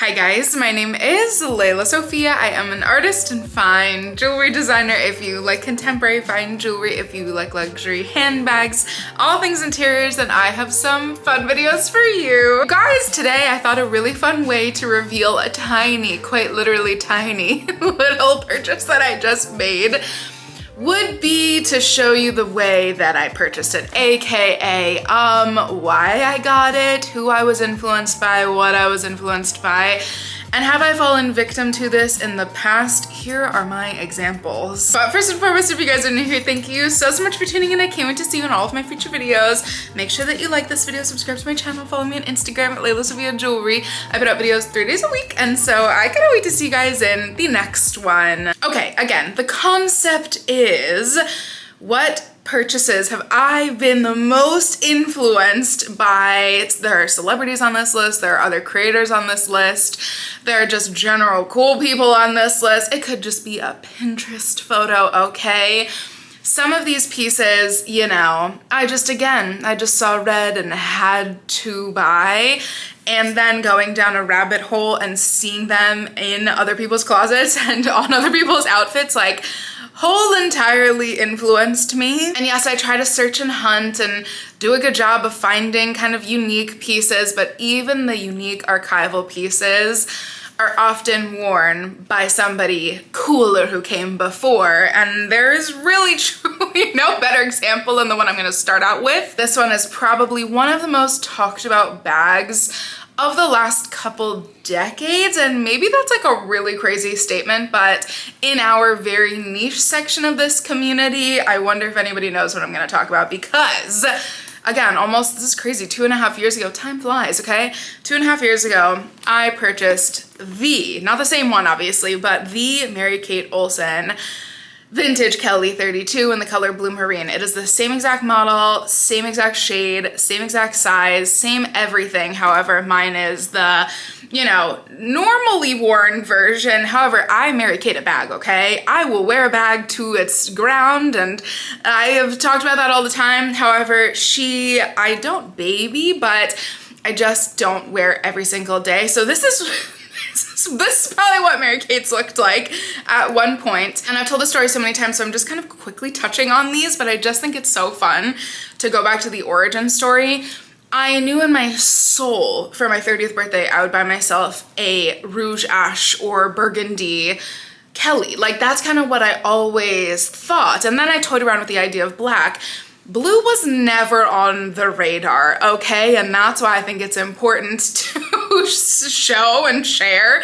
Hi guys, my name is Lelasophia. I am an artist and fine jewelry designer. If you like contemporary fine jewelry, if you like luxury handbags, all things interiors, then I have some fun videos for you. Guys, today I thought a really fun way to reveal a tiny, quite literally tiny, little purchase that I just made would be to show you the way that I purchased it, aka why I got it, who I was influenced by, what I was influenced by, and have I fallen victim to this in the past? Here are my examples. But first and foremost, if you guys are new here, thank you so much for tuning in. I can't wait to see you in all of my future videos. Make sure that you like this video, subscribe to my channel, follow me on Instagram at lelasophia jewelry. I put out videos 3 days a week, and so I cannot wait to see you guys in the next one. Okay, again, the concept is, what purchases have I been the most influenced by? There are celebrities on this list, there are other creators on this list, there are just general cool people on this list. It could just be a Pinterest photo, okay? Some of these pieces, you know, I just saw red and had to buy, and then going down a rabbit hole and seeing them in other people's closets and on other people's outfits, like, whole entirely influenced me. And yes, I try to search and hunt and do a good job of finding kind of unique pieces, but even the unique archival pieces are often worn by somebody cooler who came before. And there is really truly no better example than the one I'm gonna start out with. This one is probably one of the most talked about bags of the last couple decades, and maybe that's like a really crazy statement, but in our very niche section of this community, I wonder if anybody knows what I'm gonna talk about, because again, almost, this is crazy, 2.5 years ago, time flies, okay? 2.5 years ago, I purchased not the same one obviously, but the Mary-Kate Olsen vintage Kelly 32 in the color Blue Marine. It is the same exact model, same exact shade, same exact size, same everything. However, mine is the, you know, normally worn version. However, I Mary-Kate a bag, okay? I will wear a bag to its ground, and I have talked about that all the time. However, I don't baby, but I just don't wear every single day. So this is probably what Mary-Kate's looked like at one point. And I've told the story so many times, so I'm just kind of quickly touching on these, but I just think it's so fun to go back to the origin story. I knew in my soul for my 30th birthday, I would buy myself a Rouge Ash or Burgundy Kelly. Like, that's kind of what I always thought. And then I toyed around with the idea of black. Blue was never on the radar, okay? And that's why I think it's important to show and share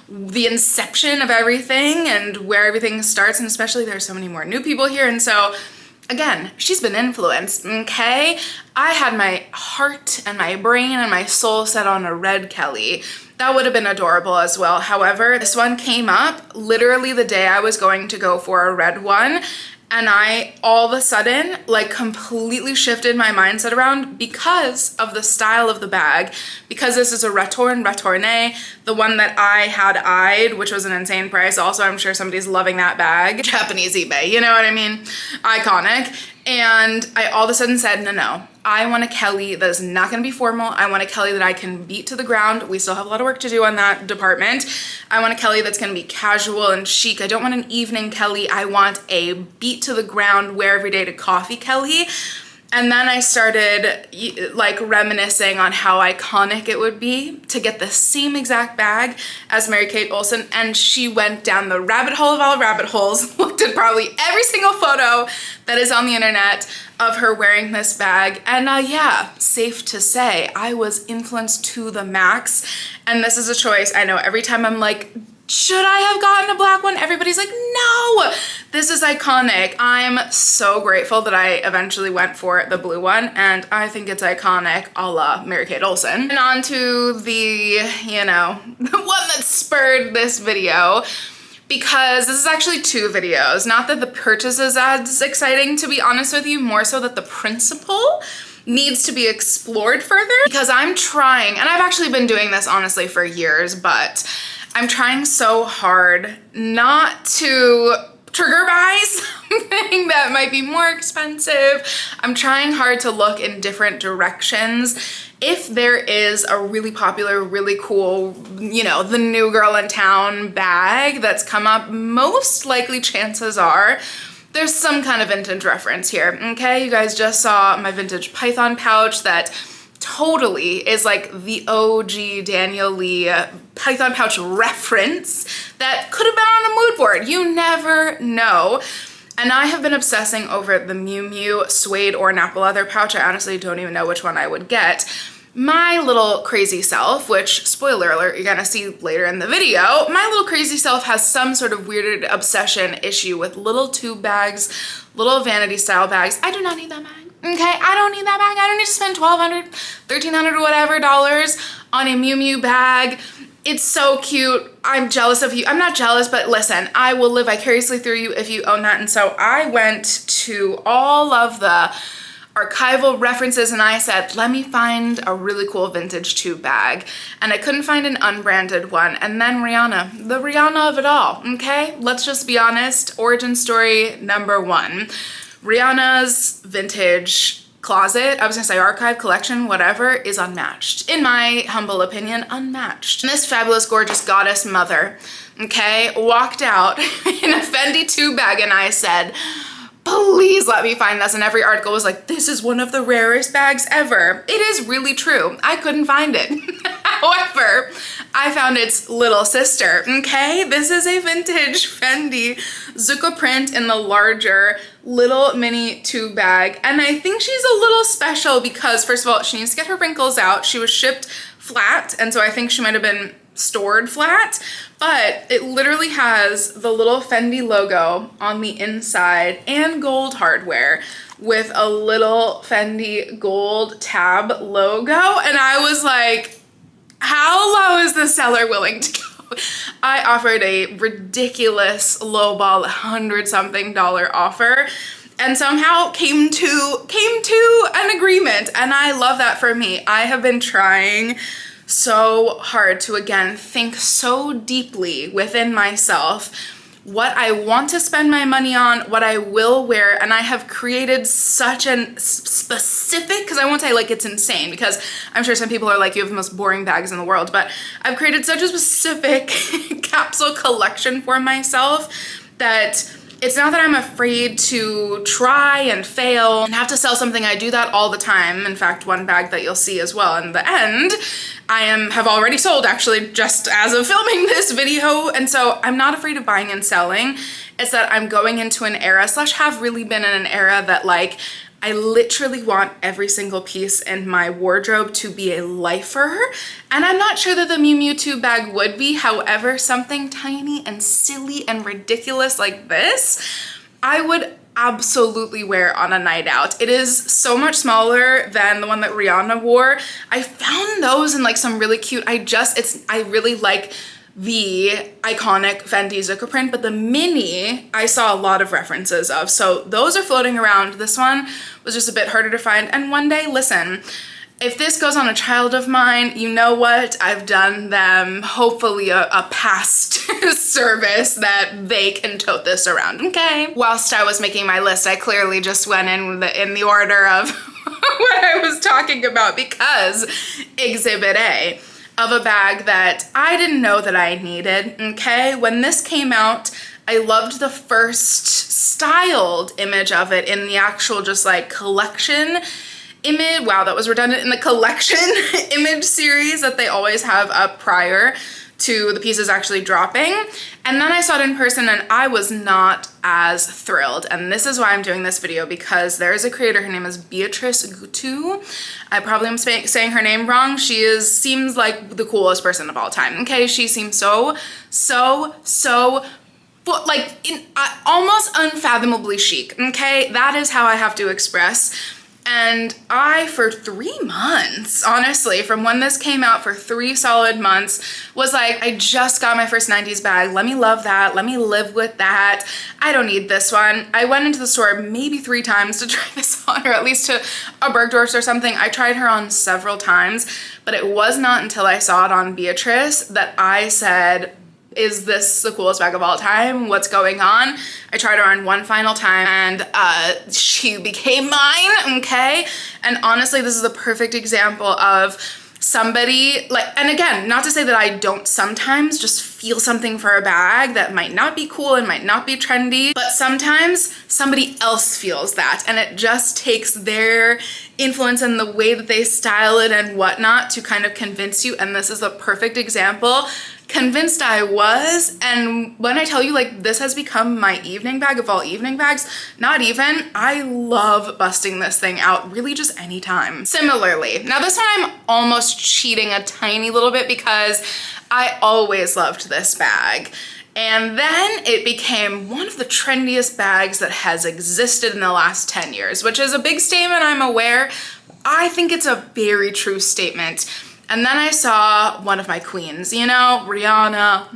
the inception of everything and where everything starts, and especially there's so many more new people here, and so again, she's been influenced, okay? I had my heart and my brain and my soul set on a red Kelly. That would have been adorable as well. However, this one came up literally the day I was going to go for a red one, and I all of a sudden like completely shifted my mindset around because of the style of the bag, because this is a Retourne, the one that I had eyed, which was an insane price. Also, I'm sure somebody's loving that bag. Japanese eBay, you know what I mean? Iconic. And I all of a sudden said, no, I want a Kelly that is not gonna be formal. I want a Kelly that I can beat to the ground. We still have a lot of work to do on that department. I want a Kelly that's gonna be casual and chic. I don't want an evening Kelly. I want a beat to the ground, wear every day to coffee Kelly. And then I started like reminiscing on how iconic it would be to get the same exact bag as Mary-Kate Olsen, and she went down the rabbit hole of all rabbit holes, looked at probably every single photo that is on the internet of her wearing this bag, and yeah, safe to say, I was influenced to the max. And this is a choice, I know every time I'm like, should I have gotten a black one? Everybody's like, no, this is iconic. I'm so grateful that I eventually went for the blue one, and I think it's iconic, a la Mary-Kate Olsen. And on to the, you know, the one that spurred this video, because this is actually 2 videos. Not that the purchase is as exciting, to be honest with you, more so that the principle needs to be explored further, because I'm trying, and I've actually been doing this honestly for years, but I'm trying so hard not to trigger buy something that might be more expensive. I'm trying hard to look in different directions if there is a really popular, really cool, you know, the new girl in town bag that's come up, most likely chances are there's some kind of vintage reference here, okay? You guys just saw my vintage Python pouch that totally is like the OG Daniel Lee Python pouch reference that could have been on a mood board. You never know. And I have been obsessing over the Miu Miu suede or napa leather pouch. I honestly don't even know which one I would get. My little crazy self, which, spoiler alert, you're gonna see later in the video, my little crazy self has some sort of weirded obsession issue with little tube bags, little vanity style bags. I do not need that bag, okay? I don't need that bag. I don't need to spend $1,200, $1,300 or whatever dollars on a Miu Miu bag. It's so cute. I'm jealous of you. I'm not jealous, but listen, I will live vicariously through you if you own that. And so I went to all of the archival references and I said, let me find a really cool vintage tube bag. And I couldn't find an unbranded one. And then Rihanna, the Rihanna of it all, okay? Let's just be honest. Origin story number one. Rihanna's vintage closet, I was gonna say archive, collection, whatever, is unmatched. In my humble opinion, unmatched. And this fabulous, gorgeous goddess mother, okay, walked out in a Fendi tube bag and I said, please let me find this. And every article was like, this is one of the rarest bags ever. It is really true. I couldn't find it. However, I found its little sister, okay? This is a vintage Fendi Zucca print in the larger little mini tube bag. And I think she's a little special because, first of all, she needs to get her wrinkles out. She was shipped flat, and so I think she might have been stored flat, but it literally has the little Fendi logo on the inside and gold hardware with a little Fendi gold tab logo. And I was like, how low is the seller willing to go? I offered a ridiculous lowball $100-something offer and somehow came to an agreement. And I love that for me. I have been trying so hard to, again, think so deeply within myself what I want to spend my money on, what I will wear, and I have created such a specific, because I won't say like it's insane, because I'm sure some people are like, you have the most boring bags in the world, but I've created such a specific capsule collection for myself that it's not that I'm afraid to try and fail and have to sell something. I do that all the time. In fact, one bag that you'll see as well in the end, have already sold actually just as of filming this video. And so I'm not afraid of buying and selling. It's that I'm going into an era, / have really been in an era that like, I literally want every single piece in my wardrobe to be a lifer. And I'm not sure that the Miu Miu tube bag would be. However, something tiny and silly and ridiculous like this, I would absolutely wear on a night out. It is so much smaller than the one that Rihanna wore. I found those in like some really cute, I really like the iconic Fendi Zucca print, but the mini I saw a lot of references of. So those are floating around. This one was just a bit harder to find. And one day, listen, if this goes on a child of mine, you know what? I've done them hopefully a past service that they can tote this around, okay? Whilst I was making my list, I clearly just went in the order of what I was talking about, because Exhibit A of a bag that I didn't know that I needed, okay? When this came out, I loved the first styled image of it in the actual just like collection image. Wow, that was redundant. In the collection image series that they always have up prior to the pieces actually dropping. And then I saw it in person and I was not as thrilled. And this is why I'm doing this video, because there is a creator, her name is Beatrice Gutu. I probably am saying her name wrong. She seems like the coolest person of all time, okay? She seems so like almost unfathomably chic, okay? That is how I have to express. And I, for 3 months, honestly, from when this came out, for 3 solid months, was like, I just got my first 90s bag. Let me love that. Let me live with that. I don't need this one. I went into the store maybe 3 times to try this on, or at least to a Bergdorf's or something. I tried her on several times, but it was not until I saw it on Beatrice that I said, is this the coolest bag of all time? What's going on? I tried her on one final time and she became mine, okay? And honestly, this is a perfect example of somebody like, and again, not to say that I don't sometimes just feel something for a bag that might not be cool and might not be trendy, but sometimes somebody else feels that, and it just takes their influence and the way that they style it and whatnot to kind of convince you. And this is a perfect example. Convinced I was, and when I tell you, like, this has become my evening bag of all evening bags, not even, I love busting this thing out really just anytime. Similarly, now this one I'm almost cheating a tiny little bit because I always loved this bag. And then it became one of the trendiest bags that has existed in the last 10 years, which is a big statement, I'm aware. I think it's a very true statement. And then I saw one of my queens, you know, Rihanna,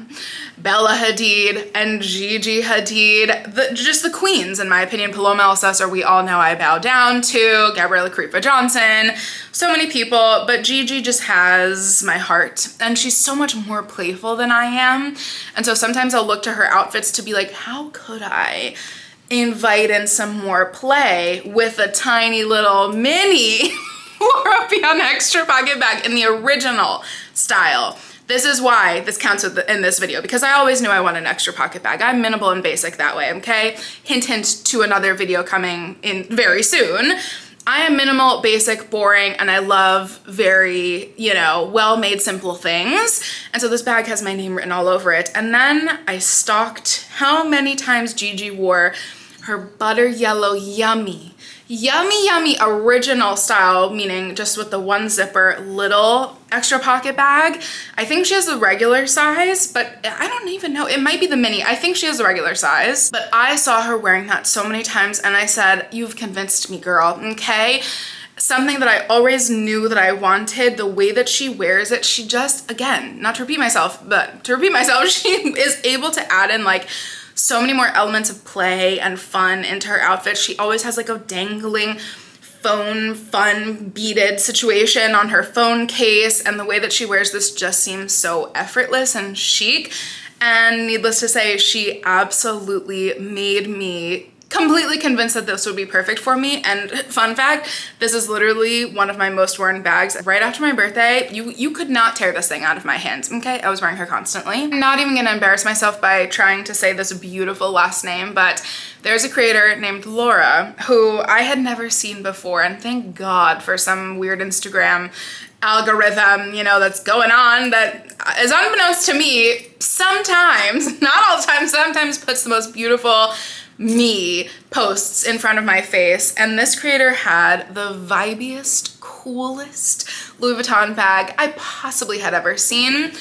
Bella Hadid, and Gigi Hadid, just the queens, in my opinion. Paloma Alcesar, we all know I bow down to, Gabriella Creepa Johnson, so many people, but Gigi just has my heart, and she's so much more playful than I am. And so sometimes I'll look to her outfits to be like, how could I invite in some more play with a tiny little mini European extra pocket bag in the original style. This is why this counts in this video, because I always knew I wanted an extra pocket bag. I'm minimal and basic that way, okay? Hint, hint to another video coming in very soon. I am minimal, basic, boring, and I love very, you know, well-made, simple things. And so this bag has my name written all over it. And then I stalked how many times Gigi wore her butter yellow yummy original style, meaning just with the one zipper little extra pocket bag. I think she has the regular size, but I don't even know. It might be the mini. I think she has the regular size, but I saw her wearing that so many times and I said, you've convinced me, girl, okay? Something that I always knew that I wanted, the way that she wears it, she just, again, not to repeat myself, but to repeat myself, she is able to add in like so many more elements of play and fun into her outfit. She always has like a dangling phone fun beaded situation on her phone case, and the way that she wears this just seems so effortless and chic. And needless to say, she absolutely made me completely convinced that this would be perfect for me. And fun fact, this is literally one of my most worn bags. Right after my birthday, you could not tear this thing out of my hands, okay? I was wearing her constantly. I'm not even gonna embarrass myself by trying to say this beautiful last name, but there's a creator named Laura who I had never seen before, and thank God for some weird Instagram algorithm, you know, that's going on that is unbeknownst to me sometimes, not all the time, sometimes puts the most beautiful me posts in front of my face. And this creator had the vibiest, coolest Louis Vuitton bag I possibly had ever seen.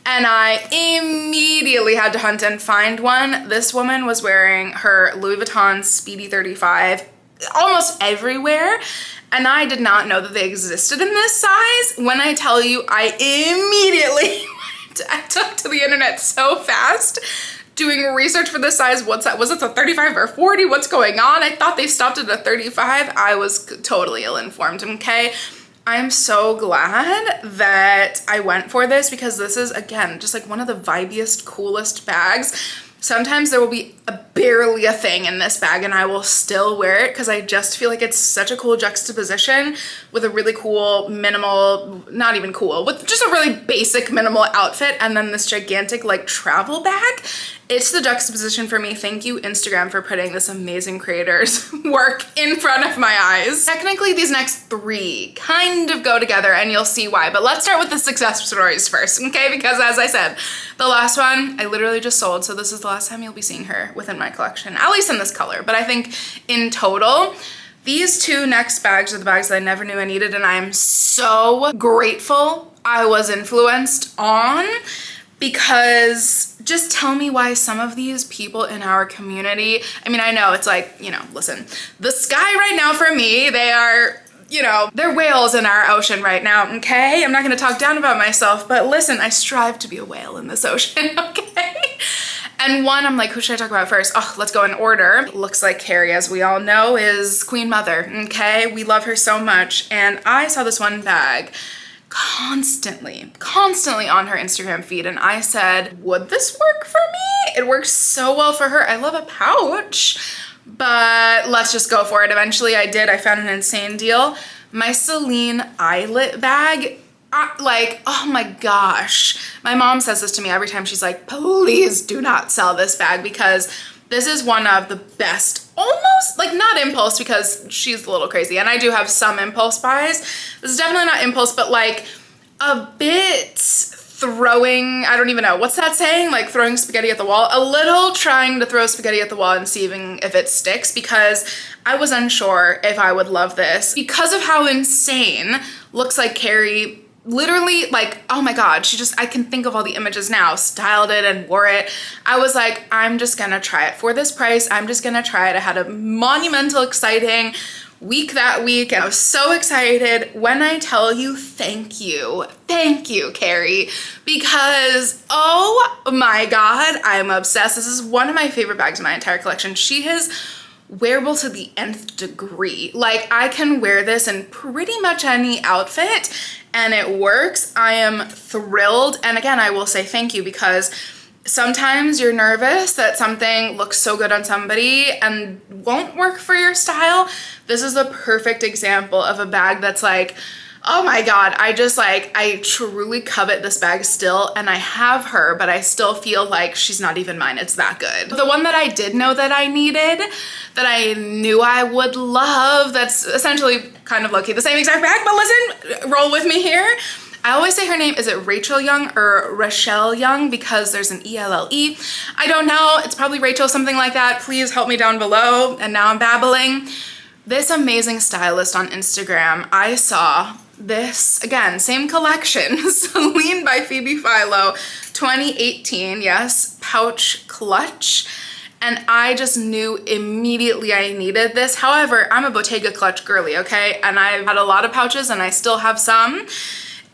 And I immediately had to hunt and find one. This woman was wearing her Louis Vuitton Speedy 35 almost everywhere. And I did not know that they existed in this size. When I tell you, I immediately I took to the internet so fast doing research for this size. What's that? Was it a 35 or 40? What's going on? I thought they stopped at a 35. I was totally ill-informed, okay? I'm so glad that I went for this, because this is, again, just like one of the vibiest, coolest bags. Sometimes there will be barely a thing in this bag and I will still wear it because I just feel like it's such a cool juxtaposition with a really cool minimal, not even cool, with just a really basic minimal outfit and then this gigantic like travel bag. It's the juxtaposition for me. Thank you, Instagram, for putting this amazing creator's work in front of my eyes. Technically, these next three kind of go together and you'll see why, but let's start with the success stories first, okay? Because as I said, the last one I literally just sold, so this is the last time you'll be seeing her within my collection, at least in this color. But I think in total, these two next bags are the bags that I never knew I needed, and I am so grateful I was influenced on, because just tell me why some of these people in our community, I mean, I know it's like, you know, listen, the sky right now for me, they are, you know, they're whales in our ocean right now, okay? I'm not gonna talk down about myself, but listen, I strive to be a whale in this ocean, okay? And one, I'm like, who should I talk about first? Oh, let's go in order. Looks like Carrie, as we all know, is Queen Mother, okay? We love her so much. And I saw this one bag constantly on her Instagram feed, and I said, would this work for me? It works so well for her. I love a pouch, but let's just go for it. Eventually I did. I found an insane deal. My Celine eyelet bag, like, oh my gosh. My mom says this to me every time. She's like, please do not sell this bag, because this is one of the best, almost like not impulse, because she's a little crazy and I do have some impulse buys. This is definitely not impulse, but like a bit throwing, I don't even know, what's that saying? Like throwing spaghetti at the wall, a little trying to throw spaghetti at the wall and seeing if it sticks, because I was unsure if I would love this because of how insane looks like Carrie. Literally, like, oh my God, I can think of all the images now, styled it and wore it. I was like, I'm just gonna try it for this price. I'm just gonna try it. I had a monumental, exciting week that week, and I was so excited. When I tell you, thank you, Carrie, because oh my God, I'm obsessed. This is one of my favorite bags in my entire collection. She is wearable to the nth degree. Like, I can wear this in pretty much any outfit and it works. I am thrilled. And again, I will say thank you, because sometimes you're nervous that something looks so good on somebody and won't work for your style. This is the perfect example of a bag that's like, oh my God, I truly covet this bag still, and I have her, but I still feel like she's not even mine. It's that good. The one that I did know that I needed, that I knew I would love, that's essentially kind of low-key the same exact bag, but listen, roll with me here. I always say her name, is it Rachel Young or Rachelle Young, because there's an E-L-L-E. I don't know, it's probably Rachel, something like that. Please help me down below. And now I'm babbling. This amazing stylist on Instagram, I saw this, again, same collection, Celine by Phoebe Philo, 2018, yes, pouch clutch. And I just knew immediately I needed this. However, I'm a Bottega clutch girly, okay? And I've had a lot of pouches and I still have some.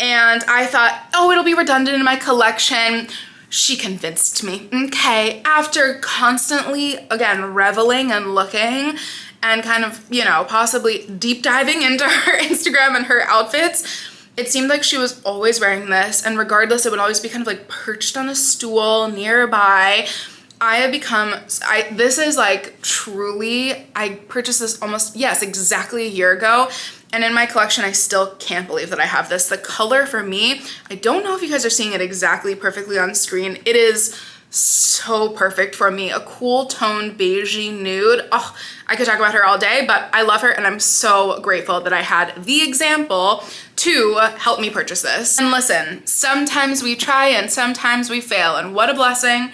And I thought, oh, it'll be redundant in my collection. She convinced me, okay? After constantly, again, reveling and looking and kind of, you know, possibly deep diving into her Instagram and her outfits, it seemed like she was always wearing this, and regardless, it would always be kind of like perched on a stool nearby. I have become, this is like truly, I purchased this almost, yes, exactly a year ago, and in my collection, I still can't believe that I have this. The color for me, I don't know if you guys are seeing it exactly perfectly on screen. It is so perfect for me. A cool toned beigey nude. Oh, I could talk about her all day, but I love her and I'm so grateful that I had the example to help me purchase this. And listen, sometimes we try and sometimes we fail, and what a blessing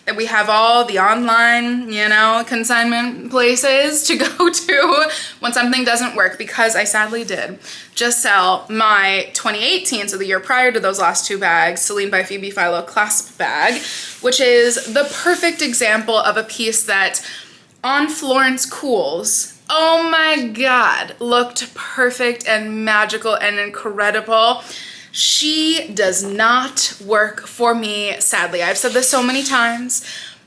that we have all the online, you know, consignment places to go to when something doesn't work, because I sadly did just sell my 2018, so the year prior to those last two bags, Celine by Phoebe Philo clasp bag, which is the perfect example of a piece that on Florence Cools, oh my God, looked perfect and magical and incredible. She does not work for me, sadly. I've said this so many times,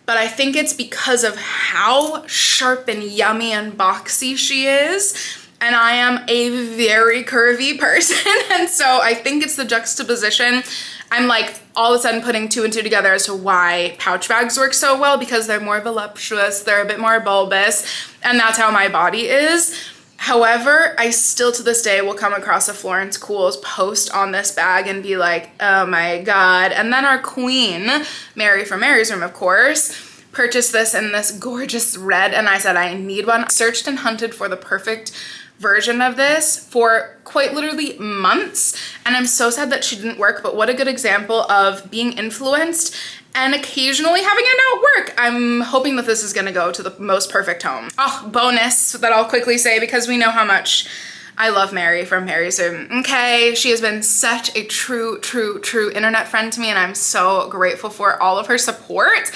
but I think it's because of how sharp and yummy and boxy she is. And I am a very curvy person. And so I think it's the juxtaposition. I'm like all of a sudden putting two and two together as to why pouch bags work so well, because they're more voluptuous, they're a bit more bulbous, and that's how my body is. However, I still to this day will come across a Florence Cools post on this bag and be like, oh my God. And then our queen, Mary from Mary's Room, of course, purchased this in this gorgeous red, and I said I need one. Searched and hunted for the perfect version of this for quite literally months, and I'm so sad that she didn't work, but what a good example of being influenced and occasionally having it not work. I'm hoping that this is gonna go to the most perfect home. Oh, bonus that I'll quickly say, because we know how much I love Mary from Mary's Room. Okay, she has been such a true internet friend to me, and I'm so grateful for all of her support.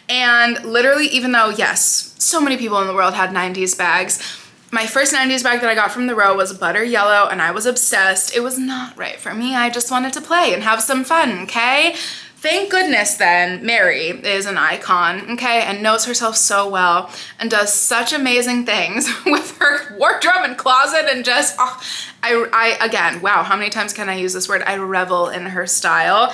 And literally, even though, yes, so many people in the world had 90s bags, my first 90s bag that I got from the row was butter yellow, and I was obsessed. It was not right for me. I just wanted to play and have some fun, okay? Thank goodness then Mary is an icon, okay, and knows herself so well and does such amazing things with her wardrobe and closet and just, oh, I again, wow, how many times can I use this word? I revel in her style.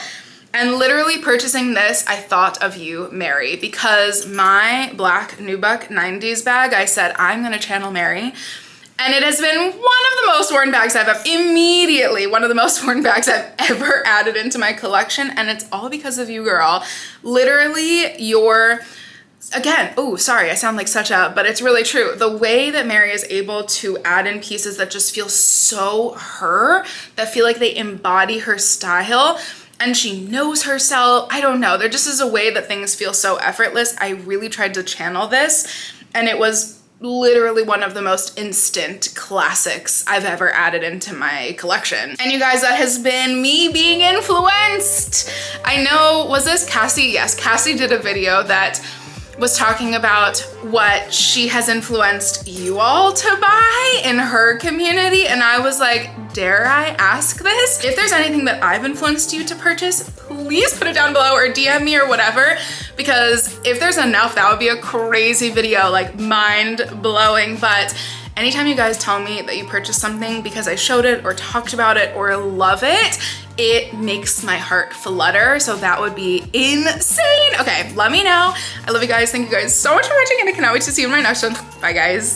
And literally purchasing this, I thought of you, Mary, because my black Nubuck 90s bag, I said, I'm gonna channel Mary. And it has been one of the most worn bags I've ever, immediately one of the most worn bags I've ever added into my collection. And it's all because of you, girl. Literally again, oh, sorry, I sound like such a, but it's really true. The way that Mary is able to add in pieces that just feel so her, that feel like they embody her style, and she knows herself. I don't know, there just is a way that things feel so effortless. I really tried to channel this, and it was literally one of the most instant classics I've ever added into my collection. And you guys, that has been me being influenced. I know, was this Cassie? Yes, Cassie did a video that was talking about what she has influenced you all to buy in her community. And I was like, dare I ask this? If there's anything that I've influenced you to purchase, please put it down below or DM me or whatever, because if there's enough, that would be a crazy video, like mind blowing. But anytime you guys tell me that you purchased something because I showed it or talked about it or love it, it makes my heart flutter. So that would be insane. Okay, let me know. I love you guys. Thank you guys so much for watching, and I cannot wait to see you in my next one. Bye guys.